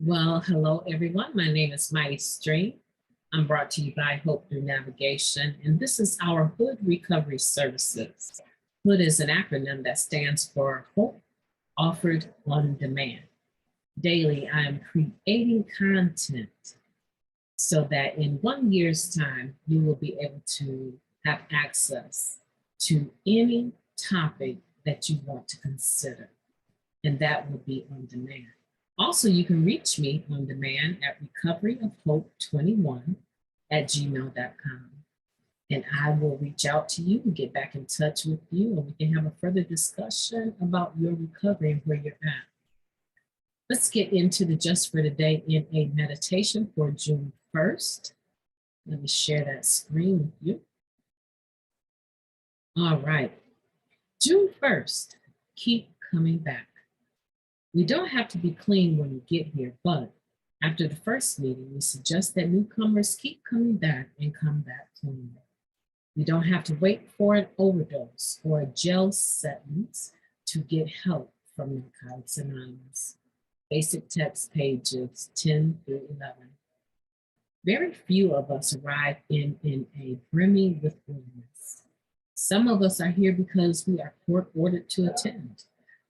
Well, hello everyone. My name is Mighty Stream. I'm brought to you by Hope Through Navigation, and this is our Hood Recovery Services. Hood is an acronym that stands for Hope Offered on Demand. Daily, I am creating content so that in 1 year's time, you will be able to have access to any topic that you want to consider, and that will be on demand. Also, you can reach me on demand at recoveryofhope21@gmail.com. And I will reach out to you and get back in touch with you, and we can have a further discussion about your recovery and where you're at. Let's get into the Just for Today in a meditation for June 1st. Let me share that screen with you. All right. June 1st, keep coming back. We don't have to be clean when we get here, but after the first meeting, we suggest that newcomers keep coming back and come back clean. You don't have to wait for an overdose or a jail sentence to get help from Narcotics Anonymous. Basic text pages 10 through 11. Very few of us arrive in a brimming with willingness. Some of us are here because we are court ordered to attend.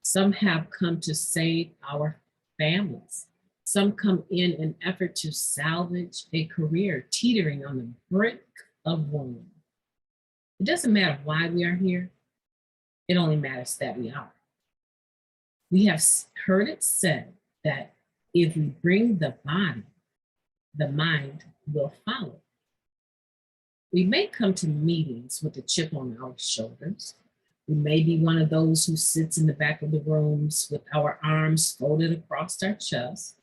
Some have come to save our families. Some come in an effort to salvage a career teetering on the brink of ruin. It doesn't matter why we are here. It only matters that we are. We have heard it said that if we bring the body, the mind will follow. We may come to meetings with a chip on our shoulders. We may be one of those who sits in the back of the rooms with our arms folded across our chest,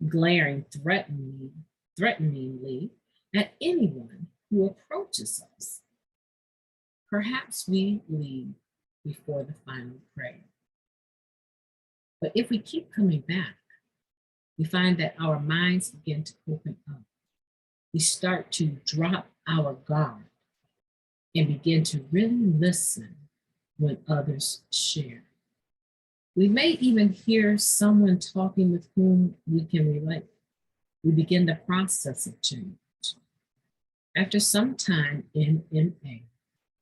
glaring threateningly at anyone who approaches us. Perhaps we leave before the final prayer. But if we keep coming back, we find that our minds begin to open up. We start to drop our guard and begin to really listen when others share. We may even hear someone talking with whom we can relate. We begin the process of change. After some time in MA,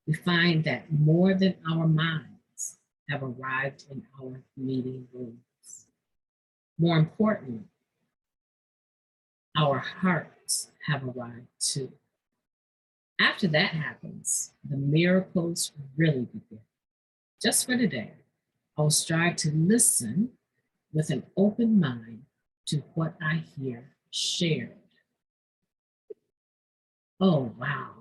we find that more than our minds have arrived in our meeting rooms. More importantly, our hearts have arrived too. After that happens, the miracles really begin. Just for today, I'll strive to listen with an open mind to what I hear shared. Oh, wow.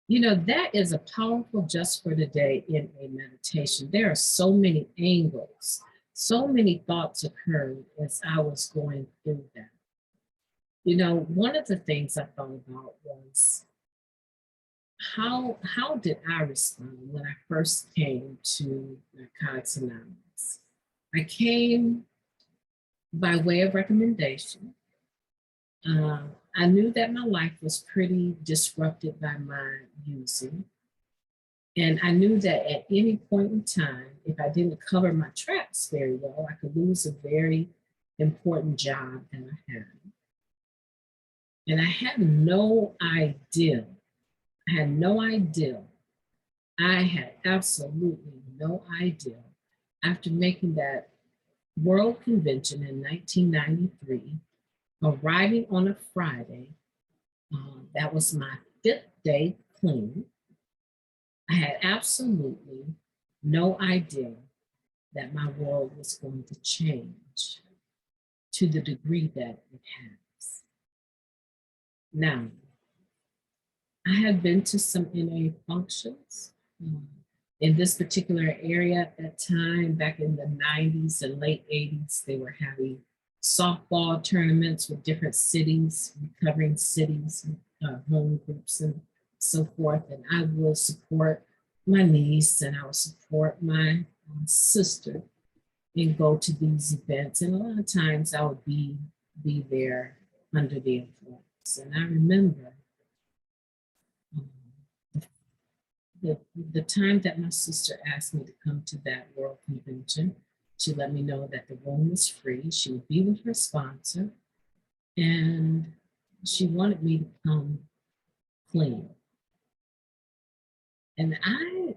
You know, that is a powerful just for today in a meditation. There are so many angles, so many thoughts occurred as I was going through that. You know, one of the things I thought about was how did I respond when I first came to Narcotics Anonymous? I came by way of recommendation. I knew that my life was pretty disrupted by my using. And I knew that at any point in time, if I didn't cover my tracks very well, I could lose a very important job that I had. And I had no idea. I had no idea. I had absolutely no idea after making that World Convention in 1993, arriving on a Friday, that was my 5th day clean. I had absolutely no idea that my world was going to change to the degree that it has. Now, I have been to some NA functions in this particular area at that time, back in the 90s and late 80s. They were having softball tournaments with different cities, recovering cities, home groups and so forth. And I will support my niece and I will support my sister and go to these events. And a lot of times I would be there under the influence. And I remember the time that my sister asked me to come to that World Convention She let me know that the room was free. She would be with her sponsor, and she wanted me to come clean. And I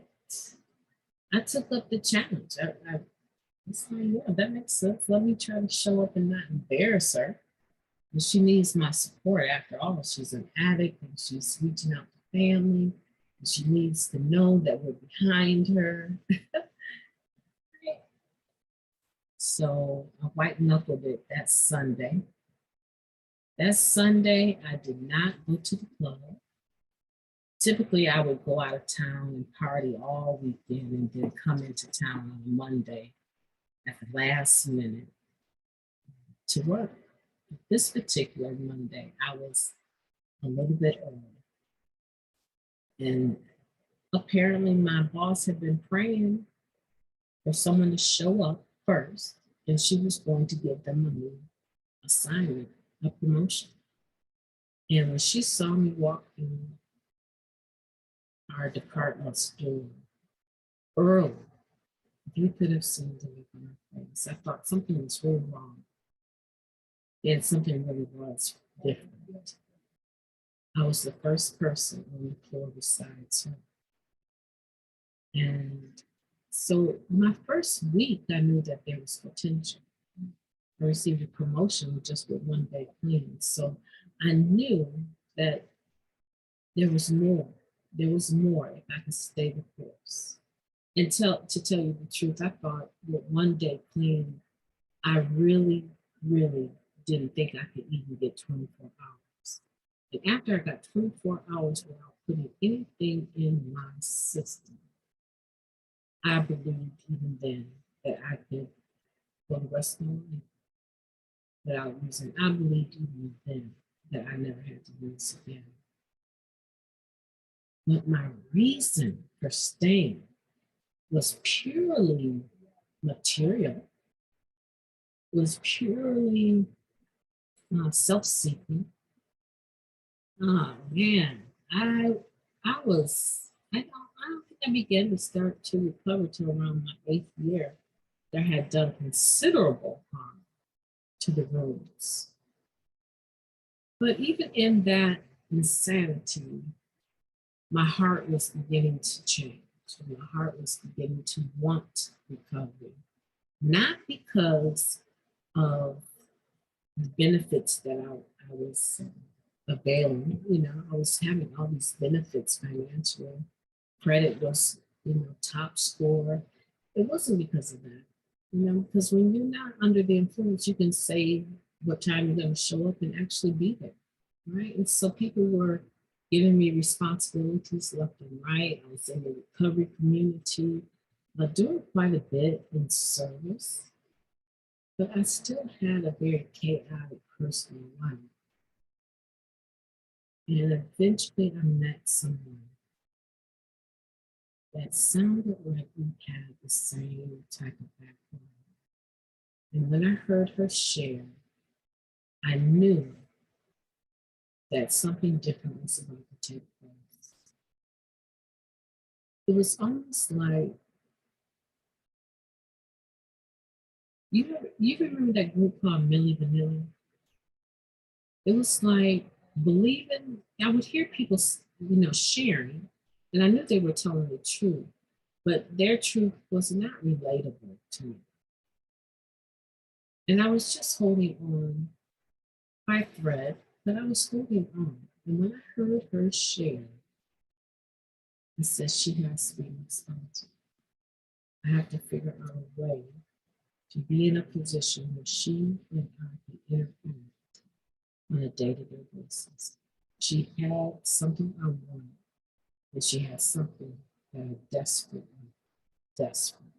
took up the challenge. I was like, yeah, that makes sense. Let me try to show up and not embarrass her. And she needs my support. After all, she's an addict and she's reaching out to family. And she needs to know that we're behind her. So I white knuckled it that Sunday. That Sunday, I did not go to the club. Typically, I would go out of town and party all weekend and then come into town on Monday at the last minute to work. This particular Monday, I was a little bit early. And apparently, my boss had been praying for someone to show up first, and she was going to give them a new assignment, a promotion. And when she saw me walk in our department's door early, if you could have seen the look on her face, I thought something was really wrong. And something really was different. I was the first person on the floor besides her. And so my first week, I knew that there was potential. I received a promotion just with one day clean. So I knew that there was more. There was more if I could stay the course. And to tell you the truth, I thought with one day clean, I really, really didn't think I could even get 24 hours. And after I got 24 hours without putting anything in my system, I believed even then that I could go the rest of my life without using. I believed even then that I never had to use again. But my reason for staying was purely material, was purely self-seeking. Oh man, I don't think I began to start to recover till around my 8th year. That had done considerable harm to the roads. But even in that insanity, my heart was beginning to change. My heart was beginning to want recovery, not because of the benefits that I was availing. I was having all these benefits financially. Credit was, top score. It wasn't because of that, because when you're not under the influence, you can say what time you're going to show up and actually be there, right? And so people were giving me responsibilities left and right. I was in the recovery community, doing quite a bit in service, but I still had a very chaotic personal life. And eventually I met someone that sounded like we had the same type of background. And when I heard her share, I knew that something different was about to take place. It was almost like, you remember that group called Milli Vanilli? It was like believing, I would hear people, sharing, and I knew they were telling the truth, but their truth was not relatable to me. And I was just holding on by thread, but I was holding on. And when I heard her share, I said, she has to be responsible. I have to figure out a way to be in a position where she and I can interact on a day-to-day basis. She had something I wanted, and she had something that I desperately, desperately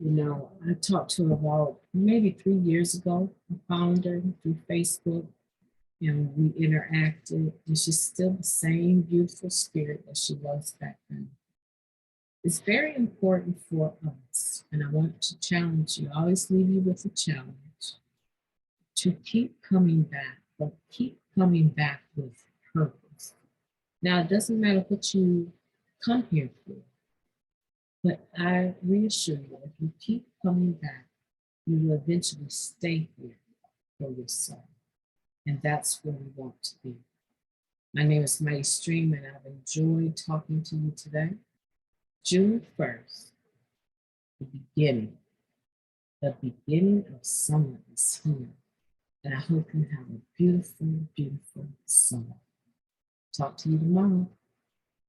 needed. I talked to her about maybe 3 years ago. I found her through Facebook and we interacted, and she's still the same beautiful spirit that she was back then. It's very important for us, and I want to challenge you, I always leave you with a challenge to keep coming back, but keep coming back with purpose. Now, it doesn't matter what you come here for, But I reassure you, if you keep coming back, you will eventually stay here for your soul. And that's where we want to be. My name is Mighty Stream, and I've enjoyed talking to you today. June 1st, the beginning, of summer is here. And I hope you have a beautiful, beautiful summer. Talk to you tomorrow.